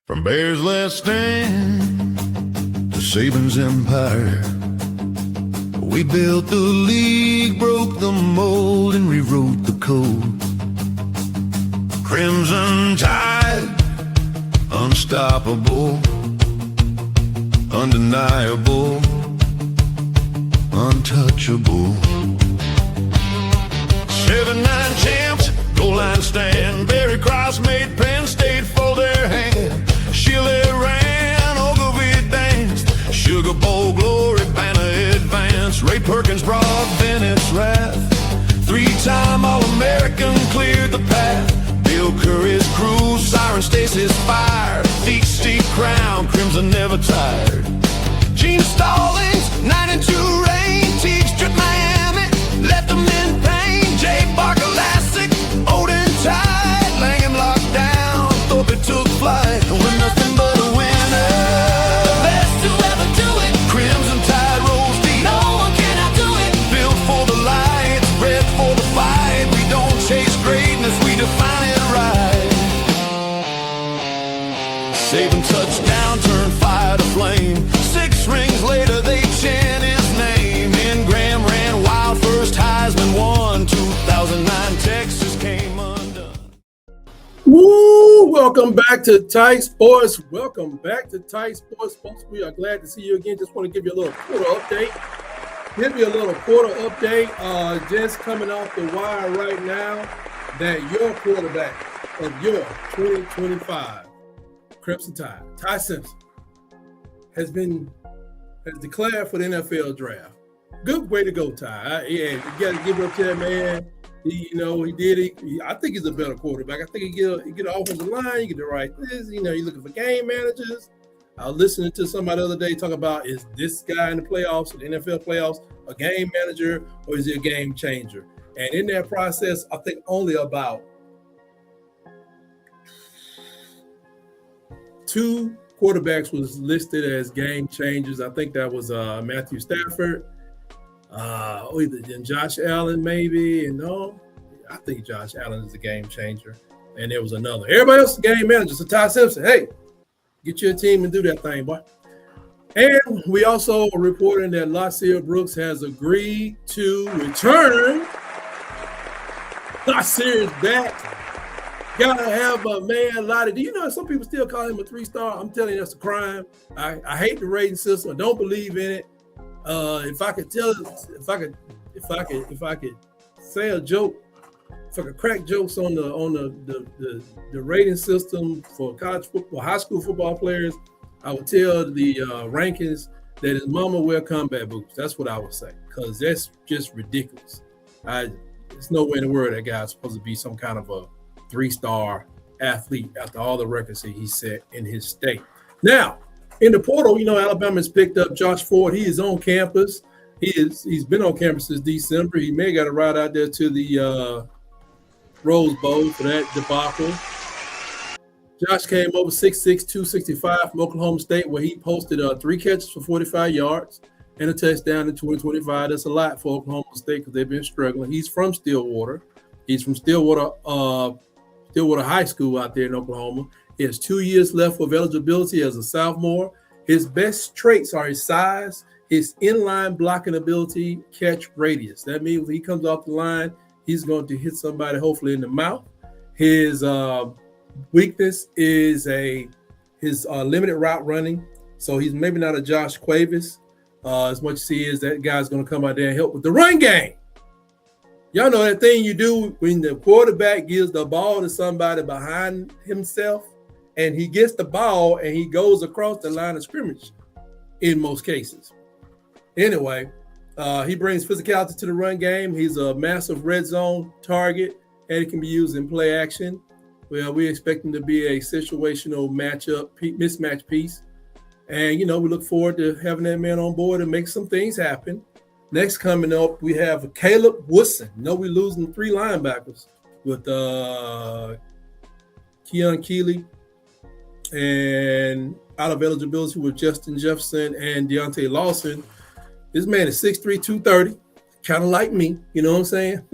From Bears Last Stand to Saban's empire, we built the league, broke the mold, and rewrote the code. Crimson Tide, unstoppable, undeniable, untouchable. 7-9 champs, goal line stand. Barry Cross made Penn State fold their hand. Chile ran, Ogilvie danced. Sugar Bowl glory, banner advance. Ray Perkins brought Bennett's wrath. 3-time All-American cleared the path. Bill Curry's crew, Siren Stacy's fire. Feet steep crown, Crimson never tired. Gene Stallings, 9-2 reign. Teague stripped Miami, left them in pain. Jay Barker Lassick, Odin Tide. Langham locked down, Thorpe took flight. We're nothing but a winner. The best to ever do it. Crimson Tide rolls deep. No one can outdo it. Built for the lights, bred for the fight. We don't chase greatness, we define it right. Saban touchdown, turn fire to flame. 6 rings later, they chant his name. And Graham ran wild, first Heisman won. 2009 Texas came undone. Woo! Welcome back to Tight Sports. Welcome back to Tight Sports, folks. We are glad to see you again. Just want to give you a little quarter update. Just coming off the wire right now that your quarterback of your 2025 Crimson Tide, Ty Simpson, has declared for the NFL draft. Good way to go, Ty. You got to give it up to that man. He did it. I think he's a better quarterback. I think he get an offensive line. You get the right this. You're looking for game managers. I was listening to somebody the other day talk about, is this guy in the playoffs, the NFL playoffs, a game manager or is he a game changer? And in that process, I think only about 2 quarterbacks was listed as game changers. I think that was Matthew Stafford, and Josh Allen maybe. And no, I think Josh Allen is a game changer. And there was another. Everybody else is a game manager. So Ty Simpson, hey, get your team and do that thing, boy. And we also are reporting that Lasir Brooks has agreed to return. Lasir is back. Gotta have a man, Lottie. Do you know some people still call him a 3-star? I'm telling you, that's a crime. I hate the rating system. I don't believe in it. If I could say a joke, if I could crack jokes on the rating system for college football, high school football players, I would tell the rankings that his mama wear combat boots. That's what I would say, because that's just ridiculous. There's no way in the world that guy's supposed to be some kind of a 3-star athlete after all the records that he set in his state. Now, in the portal, Alabama's picked up Josh Ford. He is on campus. He's been on campus since December. He may have got a ride out there to the Rose Bowl for that debacle. Josh came over 6'6", 265 from Oklahoma State, where he posted 3 catches for 45 yards and a touchdown in 2025. That's a lot for Oklahoma State because they've been struggling. He's from Stillwater. He's from Stillwater High School out there in Oklahoma. He has 2 years left of eligibility as a sophomore. His best traits are his size, his inline blocking ability, catch radius. That means when he comes off the line, he's going to hit somebody hopefully in the mouth. His weakness is his limited route running. So he's maybe not a Josh Cuevas as much as he is. That guy's going to come out there and help with the run game. Y'all know that thing you do when the quarterback gives the ball to somebody behind himself and he gets the ball and he goes across the line of scrimmage in most cases. Anyway, he brings physicality to the run game. He's a massive red zone target and he can be used in play action. Well, we expect him to be a situational mismatch piece. And, we look forward to having that man on board and make some things happen. Next coming up, we have Caleb Woodson. We're losing 3 linebackers with Keon Keeley and out of eligibility with Justin Jefferson and Deontay Lawson. This man is 6'3", 230, kind of like me, you know what I'm saying?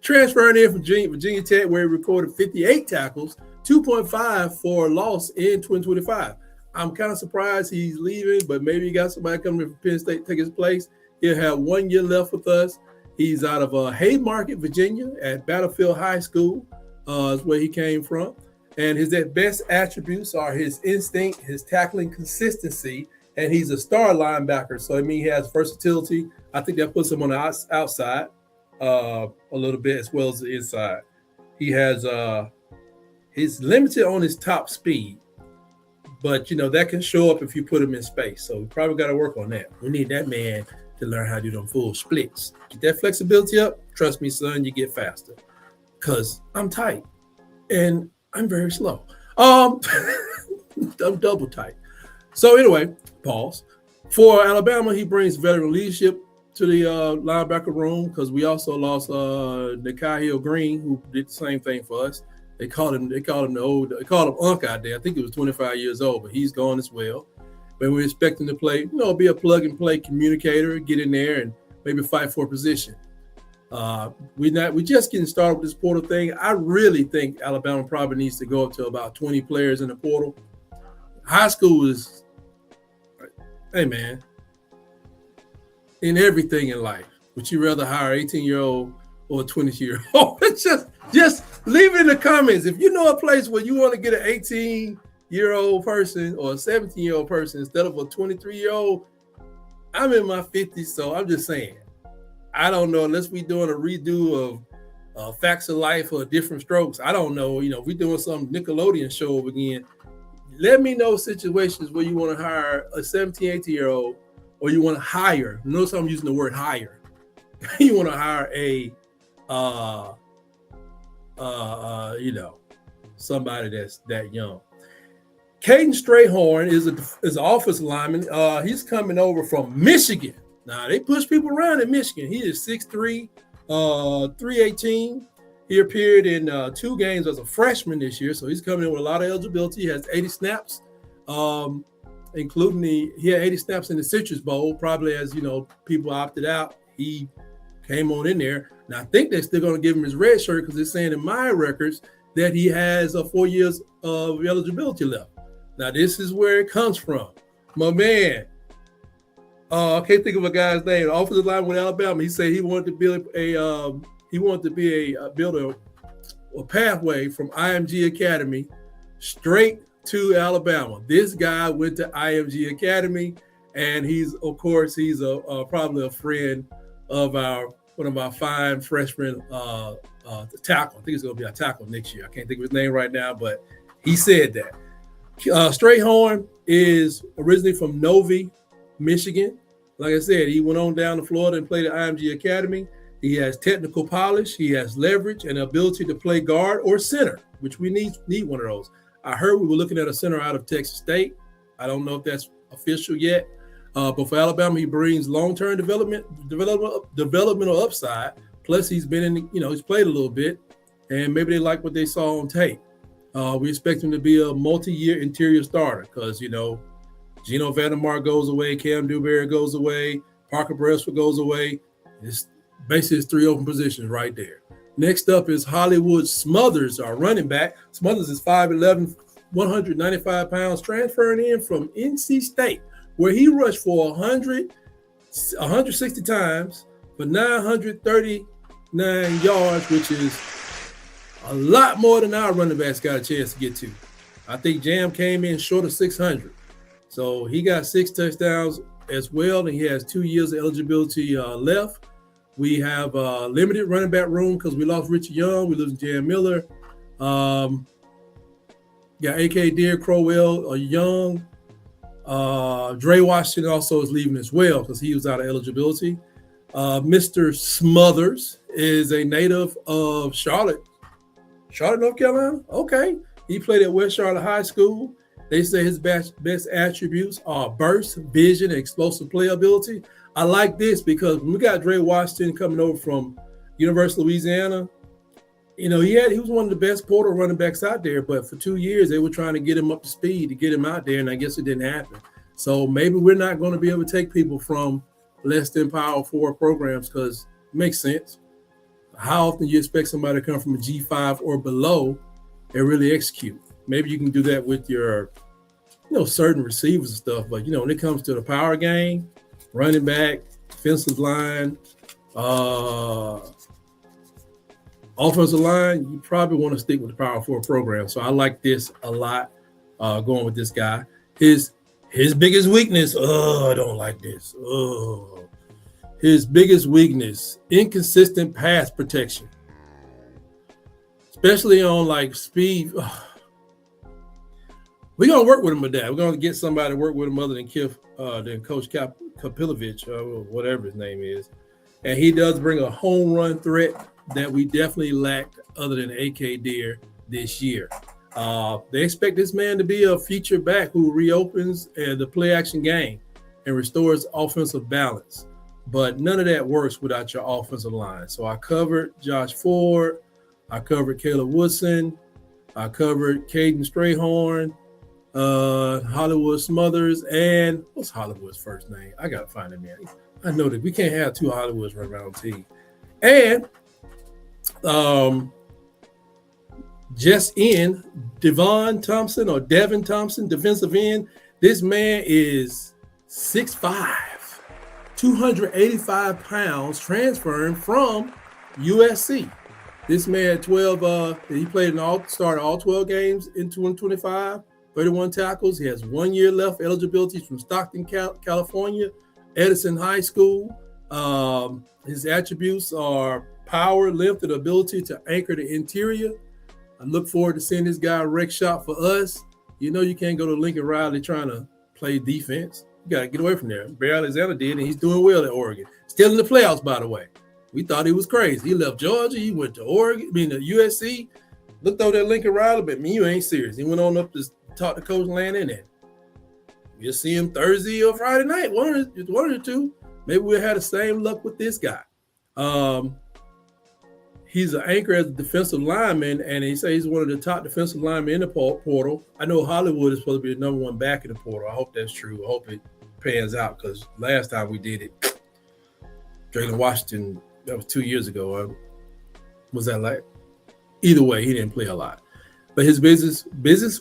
Transferring in from Virginia Tech, where he recorded 58 tackles 2.5 for a loss in 2025. I'm kind of surprised he's leaving, but maybe he got somebody coming in from Penn State to take his place. He'll have 1 year left with us. He's out of Haymarket, Virginia, at Battlefield High School, is where he came from. And his best attributes are his instinct, his tackling consistency, and he's a star linebacker. So I mean, he has versatility. I think that puts him on the outside a little bit as well as the inside. He has he's limited on his top speed, but you know that can show up if you put him in space. So we probably got to work on that. We need that man to learn how to do them full splits. Get that flexibility up. Trust me, son, you get faster. Cause I'm tight and I'm very slow. I'm double tight. So anyway, pause. For Alabama, he brings veteran leadership to the linebacker room because we also lost Nikhil Green, who did the same thing for us. They called him Unc out there. I think he was 25 years old, but he's gone as well. But we expect him to play, be a plug and play communicator, get in there and maybe fight for a position. We're just getting started with this portal thing. I really think Alabama probably needs to go up to about 20 players in the portal. High school is, hey man, in everything in life, would you rather hire an 18-year-old or a 20-year-old? just leave it in the comments. If you know a place where you want to get an 18-year-old person or a 17-year-old person instead of a 23-year-old, I'm in my 50s, so I'm just saying. I don't know, unless we're doing a redo of Facts of Life or Different Strokes. I don't know, if we're doing some Nickelodeon show again. Let me know situations where you want to hire a 17, 18-year-old or you want to hire. Notice I'm using the word hire. You want to hire somebody that's that young. Caden Strayhorn is an offensive lineman. He's coming over from Michigan. Now, they push people around in Michigan. He is 6'3", 318. He appeared in 2 games as a freshman this year, so he's coming in with a lot of eligibility. He has 80 snaps, including he had 80 snaps in the Citrus Bowl, probably as, people opted out. He came on in there. Now, I think they're still going to give him his red shirt because they're saying in my records that he has 4 years of eligibility left. Now, this is where it comes from. My man, I can't think of a guy's name. Offensive line with Alabama. He said he wanted to build a pathway from IMG Academy straight to Alabama. This guy went to IMG Academy, and he's probably a friend of one of our fine freshmen tackle. I think it's going to be our tackle next year. I can't think of his name right now, but he said that. Strayhorn is originally from Novi, Michigan. Like I said, he went on down to Florida and played at IMG Academy. He has technical polish. He has leverage and ability to play guard or center, which we need one of those. I heard we were looking at a center out of Texas State. I don't know if that's official yet. But for Alabama, he brings long-term developmental upside. Plus, he's been he's played a little bit, and maybe they like what they saw on tape. We expect him to be a multi-year interior starter because, Geno Vandermark goes away, Cam Dewberry goes away, Parker Brailsford goes away. It's basically 3 open positions right there. Next up is Hollywood Smothers, our running back. Smothers is 5'11", 195 pounds, transferring in from NC State, where he rushed for 160 times for 939 yards, which is a lot more than our running backs got a chance to get to. I think Jam came in short of 600. So he got 6 touchdowns as well, and he has 2 years of eligibility left. We have limited running back room because we lost Richard Young. We lose Jan Miller. Got A.K. Deer, Crowell, Young. Dre Washington also is leaving as well because he was out of eligibility. Mr. Smothers is a native of Charlotte, North Carolina. Okay. He played at West Charlotte High School. They say his best attributes are burst, vision, and explosive playability. I like this because when we got Dre Washington coming over from University of Louisiana, he was one of the best portal running backs out there, but for 2 years they were trying to get him up to speed to get him out there, and I guess it didn't happen. So maybe we're not going to be able to take people from less than Power 4 programs because it makes sense. How often do you expect somebody to come from a G5 or below and really execute. Maybe you can do that with your, certain receivers and stuff. But, when it comes to the power game, running back, defensive line, offensive line, you probably want to stick with the Power 4 program. So I like this a lot, going with this guy. His biggest weakness, I don't like this. His biggest weakness, inconsistent pass protection, especially on like speed. We're going to work with him with that. We're going to get somebody to work with him other than Coach Kapilovich, or whatever his name is. And he does bring a home run threat that we definitely lacked other than AK Deer this year. They expect this man to be a feature back who reopens the play action game and restores offensive balance. But none of that works without your offensive line. So I covered Josh Ford. I covered Caleb Woodson. I covered Caden Strayhorn, Hollywood Smothers, and what's Hollywood's first name? I got to find him, man. I know that we can't have two Hollywoods running around the team. And just in Devon Thompson, defensive end. This man is 6'5", 285 pounds, transferring from USC. This man 12. He played started all 12 games in 2025. 31 tackles. He has 1 year left eligibility from Stockton, California, Edison High School. His attributes are power, length, and ability to anchor the interior. I look forward to seeing this guy wreck shop for us. You can't go to Lincoln Riley trying to play defense. You got to get away from there. Bear Alexander did, and he's doing well at Oregon. Still in the playoffs, by the way. We thought he was crazy. He left Georgia. He went to Oregon, to USC. Looked over at Lincoln Riley, but you ain't serious. He went on up to talk to Coach Landon, and you'll see him Thursday or Friday night. One of the two. Maybe we'll have the same luck with this guy. He's an anchor as a defensive lineman, and he says he's one of the top defensive linemen in the portal. I know Hollywood is supposed to be the number one back in the portal. I hope that's true. I hope it pans out, because last time we did it, Drayton Washington, that was 2 years ago. Was that like? Either way, he didn't play a lot. But his biggest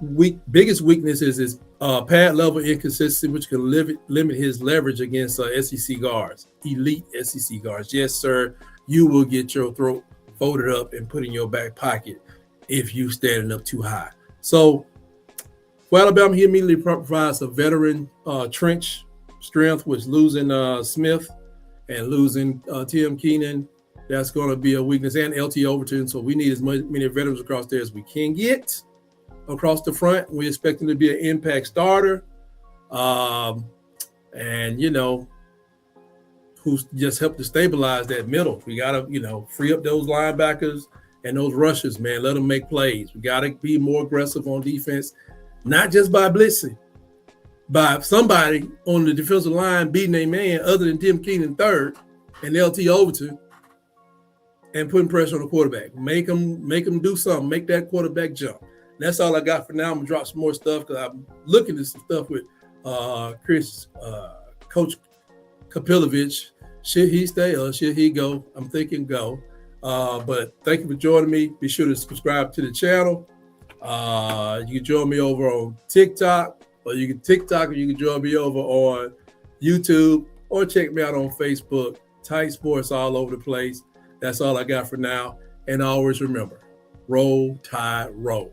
weakness is his pad level inconsistency, which can limit his leverage against SEC guards, elite SEC guards. Yes, sir, you will get your throat folded up and put in your back pocket if you standing up too high. So for Alabama, he immediately provides a veteran trench strength, which losing Smith and losing Tim Keenan, that's going to be a weakness, and LT Overton. So we need as many veterans across there as we can get across the front. We expect him to be an impact starter. And, who's just helped to stabilize that middle. We got to, free up those linebackers and those rushers, man. Let them make plays. We got to be more aggressive on defense, not just by blitzing, by somebody on the defensive line beating a man other than Tim Keenan third and LT Overton, and putting pressure on the quarterback. Make them do something. Make that quarterback jump. That's all I got for now. I'm gonna drop some more stuff because I'm looking at some stuff with Coach Kapilovich. Should he stay or should he go? I'm thinking go. But thank you for joining me. Be sure to subscribe to the channel. You can join me over on TikTok, or you can join me over on YouTube, or check me out on Facebook. Tight Sports all over the place. That's all I got for now. And always remember, roll, tide, roll.